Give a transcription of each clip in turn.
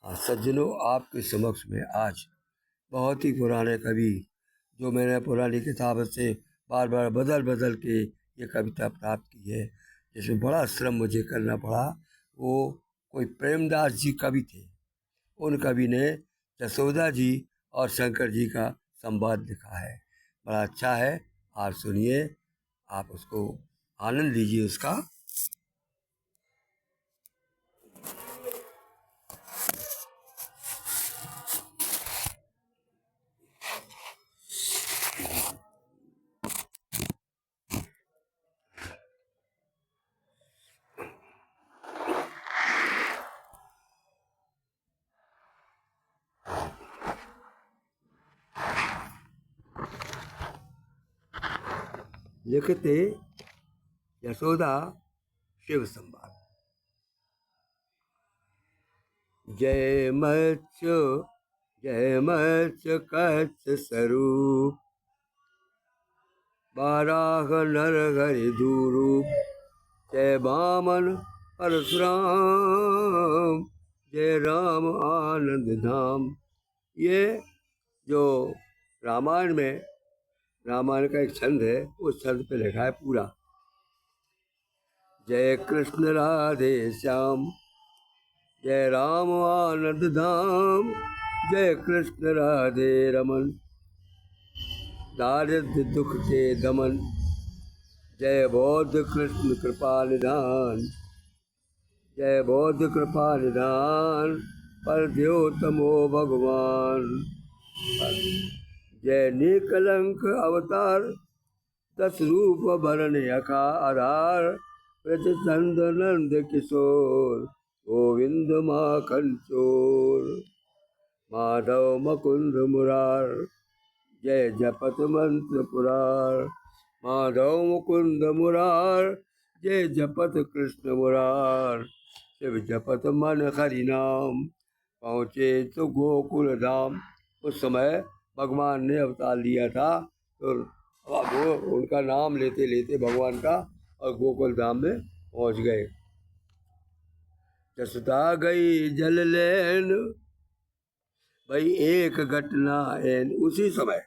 हाँ सज्जनों, आपके समक्ष में आज बहुत ही पुराने कवि, जो मैंने पुरानी किताब से बार बार बदल बदल के ये कविता प्राप्त की है, जिसमें बड़ा श्रम मुझे करना पड़ा। वो कोई प्रेमदास जी कवि थे। उन कवि ने जसोदा जी और शंकर जी का संवाद लिखा है। बड़ा अच्छा है, आप सुनिए, आप उसको आनंद लीजिए उसका। लिखते यशोदा शिव संवाद। जय मत्स्य कच्छ स्वरूप, बाराह नरहरि दूरूप। जय वामन परशुराम, जय राम आनंद धाम। ये जो रामायण का एक छंद है, उस छंद पे लिखा है पूरा। जय कृष्ण राधे श्याम, जय राम आनंद धाम। जय कृष्ण राधे रमन, दारिद्र दुख के दमन। जय बौद्ध कृष्ण कृपा निधान, जय बौद्ध कृपा निधान। पर द्योतमो भगवान, जय निकलंक अवतार। 10 रूप भरण अखा आधार। प्रज चंद नंद किशोर, गोविंद माखन चोर। माधव मुकुंद मुरार, जय जपत मंत्र पुरार। माधव मुकुंद मुरार, जय जपत कृष्ण मुरार। शिव जपत मन हरि नाम, पहुँचे तो गोकुल धाम। उस समय भगवान ने अवतार लिया था, तो वो उनका नाम लेते लेते भगवान का और गोकुल धाम में पहुँच गए। जसुदा गई जल लेन, भाई एक घटना एन। उसी समय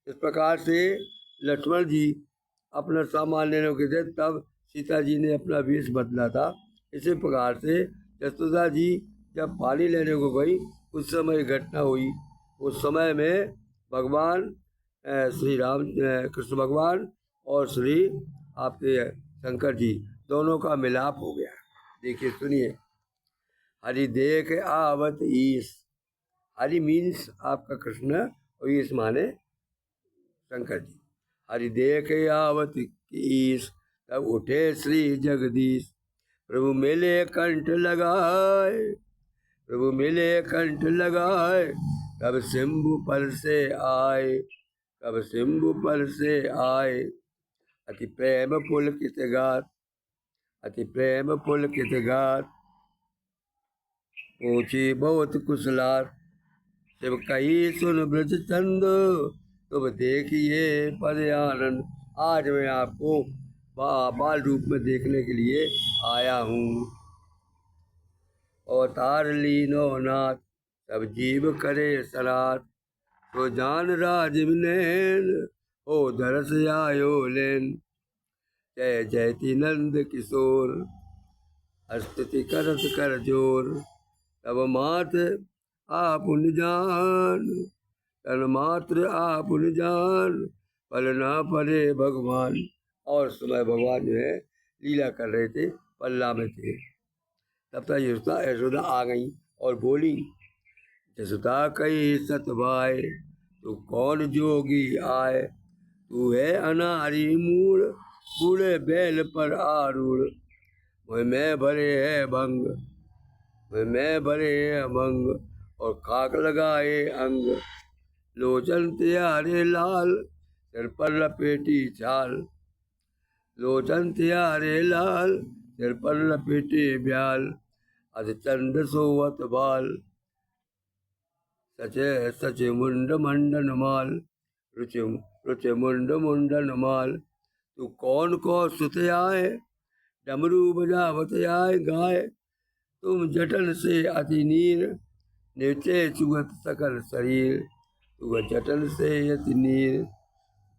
इस प्रकार से लक्ष्मण जी अपना सामान लेने के थे, तब सीता जी ने अपना वेश बदला था। इसी प्रकार से यशोदा जी जब पानी लेने को गई, उस समय घटना हुई। उस समय में भगवान श्री राम कृष्ण भगवान और श्री आपके शंकर जी दोनों का मिलाप हो गया। देखिए सुनिए। हरि देख आवत ईश, हरि मीन्स आपका कृष्ण और ईश माने शंकर जी। हरि देख आवत ईश, तब उठे श्री जगदीश। प्रभु मिले कंठ लगाए, प्रभु मिले कंठ लगाए। कब सिंबु पर से आए, कब सिंबु पर से आए। अति प्रेम पुलकित गात, अति प्रेम पुलकित गात। पूछी बहुत कुशलार, शिव कही सुन ब्रज चंद। तुम देखिए पद आनंद। आज मैं आपको बाल रूप में देखने के लिए आया हूँ। अवतार लीनो नाथ, सब जीव करे सनाथ। तो जान राज विनैन, ओ धरस आयो लेन। जय जयति नंद किशोर, स्तुति करत कर जोर। तब मात आप जान, तन मात्र आप जान। पल ना पड़े भगवान। और समय भगवान जो है लीला कर रहे थे, पल्ला में थे। तब तक यशोदा आ गई और बोली, जसुदा कही सतभाए, तू कौन जोगी आए। तू है अनारी मूल, बूढ़े बैल पर आरूढ़। मैं भरे है भंग, मैं भरे है भंग। और खाक लगाए अंग। लोचन त्यारे लाल, सिर पर लपेटी छाल। लोचन त्यारे लाल, सिर पर लपेटी ब्याल। अध चंद सोवत बाल, सचे सचे मुंड मंडन माल। रुचि रुचि मुंड मुंडन माल। तू कौन को सुत आए, डमरू बजावत आए गाय। तुम जटन से अति नीर, नीचे चुहत सकल शरीर, तू जटन से यति नीर।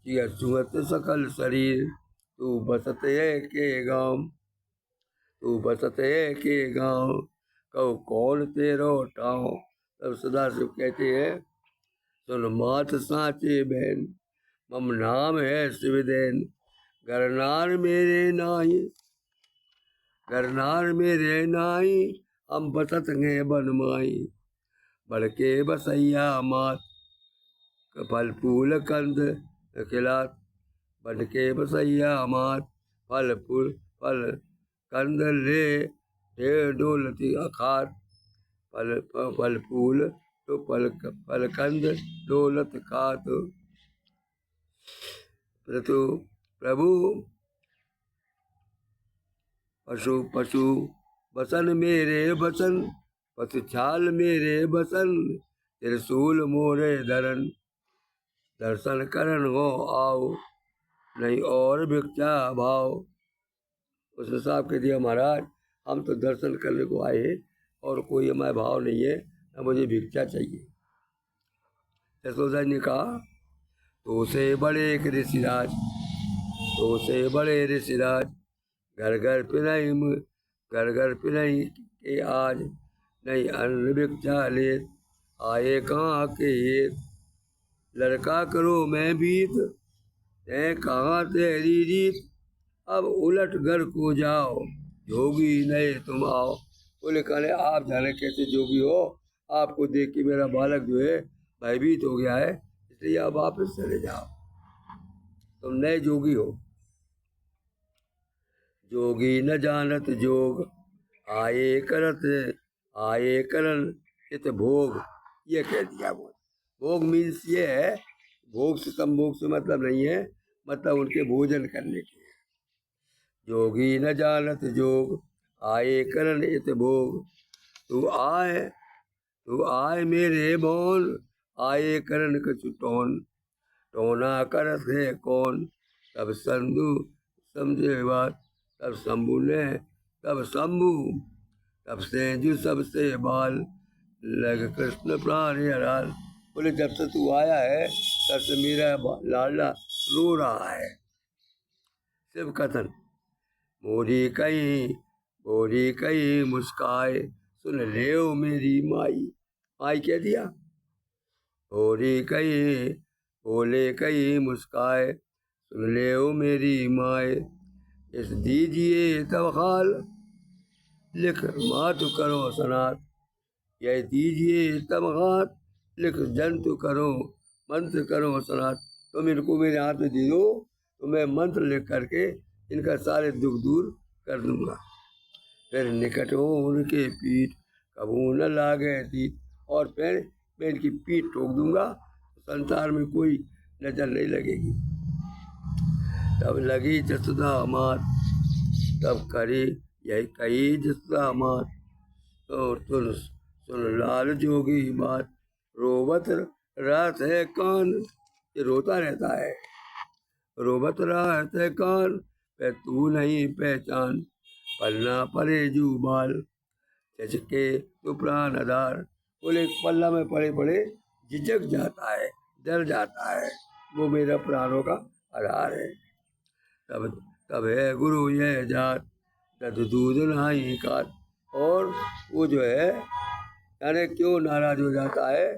चिया चुहत सकल शरीर, तू बसत है के गाँव, तू बसत है के गाँव, कहो कौन तेरो टाँव। तब सदाशिव कहते हैं, सुन मात साचे बहन, मम नाम है शिवदेन। गरनार मेरे नाही, गरनार मेरे नाही, हम बसत हैं बनमाई। बड़के बसैया मात, फल फूल कंद खिलात। बनके बसैया मात, फल फूल फल कंद ले डोलती अखार। फल फल फूल तो फल कंद डोलत खात। प्रभु पशु पशु बसन मेरे बसन, पशु छाल मेरे बसन। त्रिशूल मोरे धरन, दर्शन करन हो आओ, नहीं और भिक्षा भाव। उसने साहब कह दिया, महाराज हम तो दर्शन करने को आए और कोई हमारा भाव नहीं है, न मुझे भिक्षा चाहिए। यशोदा ने कहा, तो से बड़े एक ऋषिराज, तो से बड़े ऋषिराज, घर घर पिनाई के आज। नहीं अन्न भिक्षा ले, आए कहाँ के ये। लड़का करो मैं बीत, तै कहाँ तेरी रीत। अब उलट घर को जाओ, जोगी नहीं तुम आओ। बोले कहले, आप जाने कैसे जोगी हो, आपको देख के मेरा बालक जो है भयभीत हो गया है, इसलिए आप वापस चले जाओ, तुम नए जोगी हो। जोगी न जानत जोग, आए करन इत भोग। ये कह दिया। भोग मीन्स ये है, भोग से संभोग से मतलब नहीं है, मतलब उनके भोजन करने के। जोगी न जानत जोग, आए करन इत भोग। तू आए मेरे बोल, आए करन कछु टोन। टोना करत है कौन, तब संधु समझे बात। तब शंभु ने, तब शंभु तब सेंजु सबसे बाल। लग कृष्ण प्राण हराल। बोले जब से तू आया है तब से मेरा लाडला रो रहा है। शिव कथन। मोरी कहीं मुस्काए, सुन ले मेरी माई। माई कह दिया। मोरी कहीं बोले कहीं मुस्काए, सुन ले मेरी माए। इस दीजिए तब हाल, लिख मातु करो सनात। यह दीजिए तब हाथ, लिख जंतु करो मंत्र करो सनात। तुम इनको मेरे हाथ में दे दो, तो मैं मंत्र लिख करके इनका सारे दुख दूर कर दूंगा। फिर निकट हो उनके पीठ, कबू न लागे तीत। और फिर मैं इनकी पीठ ठोक दूंगा, संसार में कोई नजर नहीं लगेगी। तब लगी जसुदा मात, तब करी यही कही जसुदा मात। तो सुन लाल जोगी बात, रोबत रात है कान। ये रोता रहता है, रोबत रात है कान। पे तू नहीं पहचान, पलना परे जू बाल। चचके तो प्राण आधार। बोले पल्ला में पड़े पड़े झिझक जाता है, डर जाता है, वो मेरा प्राणों का आधार है। तब है गुरु यह जात, तद दूध नहीं काट। और वो जो है यानी क्यों नाराज हो जाता है,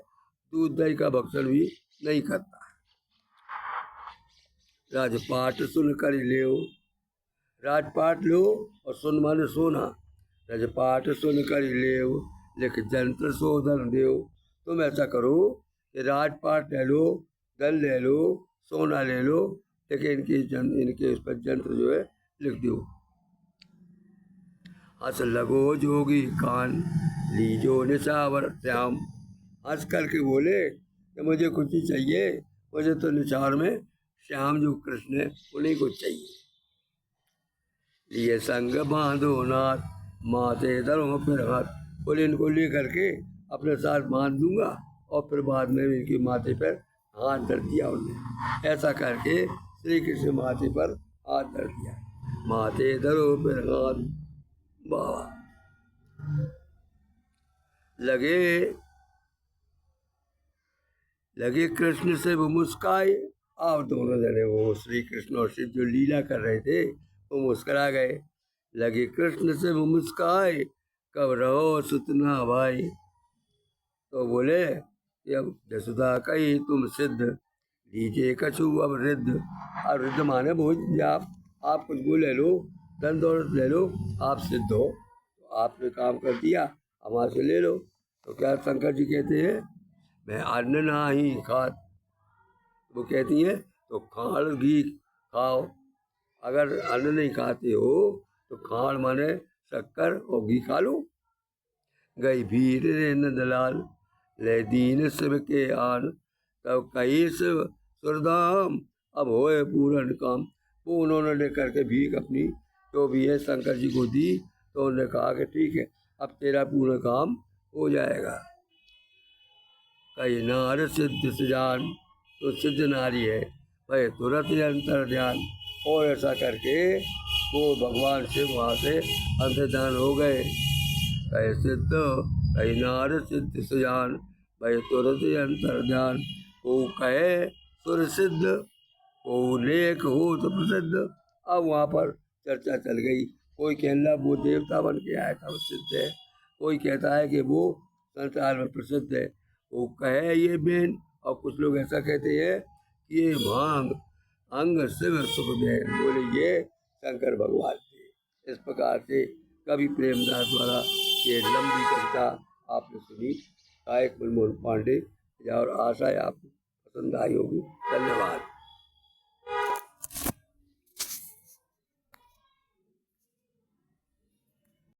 दूध दही का भक्षण भी नहीं करता है। राजपाट सुन कर ले, राजपाट लो और सुन माने सोना। राजपाट सुन कर ले, लिख जंत्र शोधन देव। तुम ऐसा करो कि राजपाट ले लो, धन ले लो, सोना ले लो, लेकिन इनके इस पर जंत्र जो है लिख दो। हंस लगो जोगी कान, लीजो निशावर श्याम। हंस करके बोले कि मुझे कुछ ही चाहिए, मुझे तो निशार में श्याम जो कृष्ण है उन्हीं को चाहिए। लिए संग बांधो नाथ, माथे धरो फिर हाथ। बोले इनको ले करके अपने साथ बांध दूंगा और फिर बाद में इनके माथे पर हाथ धर दिया उन्हें। ऐसा करके श्री कृष्ण माथे पर हाथ धर दिया। माथे धरो फिर हाथ, बाबा लगे लगे कृष्ण से वो मुस्काए। आप दोनों जने वो श्री कृष्ण और शिव जो लीला कर रहे थे वो मुस्करा गए। लगे कृष्ण से वो मुस्काए, कब रहो सुतना भाई। तो बोले कि अब जसुदा कही तुम सिद्ध, लीजिए कछु अब रिद्ध। अब रिद्ध माने भोज, आप कुछ वो ले लो, धन दौलत ले लो, आप सिद्ध हो, तो आपने काम कर दिया, हमारे से ले लो। तो क्या शंकर जी कहते हैं, मैं अन्न नाही खात। वो कहती हैं तो खाड़ घी खाओ। अगर अन्न नहीं खाते हो तो खाड़ माने शक्कर और घी खा लो। गई भीर रे नंदलाल, ले दीन सब के आन, तब कही सुरधाम, अब होए पूरन काम। वो उन्होंने लेकर के भीख अपनी जो भी है शंकर जी को दी। तो उन्होंने कहा कि ठीक है, अब तेरा पूरा काम हो जाएगा। कई नार सिद्ध सजान, तो सिद्ध नारी है भाई, तुरंत ही अंतर ध्यान। और ऐसा करके वो भगवान शिव वहाँ से अंतर्ध्यान हो गए। कई सिद्ध कई नार सिद्ध सजान, भाई तुरंत ही अंतर ध्यान। वो कहे सुर सिद्ध, वो नेक हो तो प्रसिद्ध। अब वहाँ पर चर्चा चल गई। कोई कहना वो देवता बन के आया था वो सिद्ध है, कोई कहता है कि वो संसार में प्रसिद्ध है। वो कहे ये बेन, और कुछ लोग ऐसा कहते हैं कि ये भांग अंग शिव सुख देन। बोले ये शंकर भगवान थे। इस प्रकार से कवि प्रेमदास द्वारा ये लंबी कविता आपने सुनी। गायक मनमोहन पांडे। और आशा है आपको पसंद आई होगी। धन्यवाद।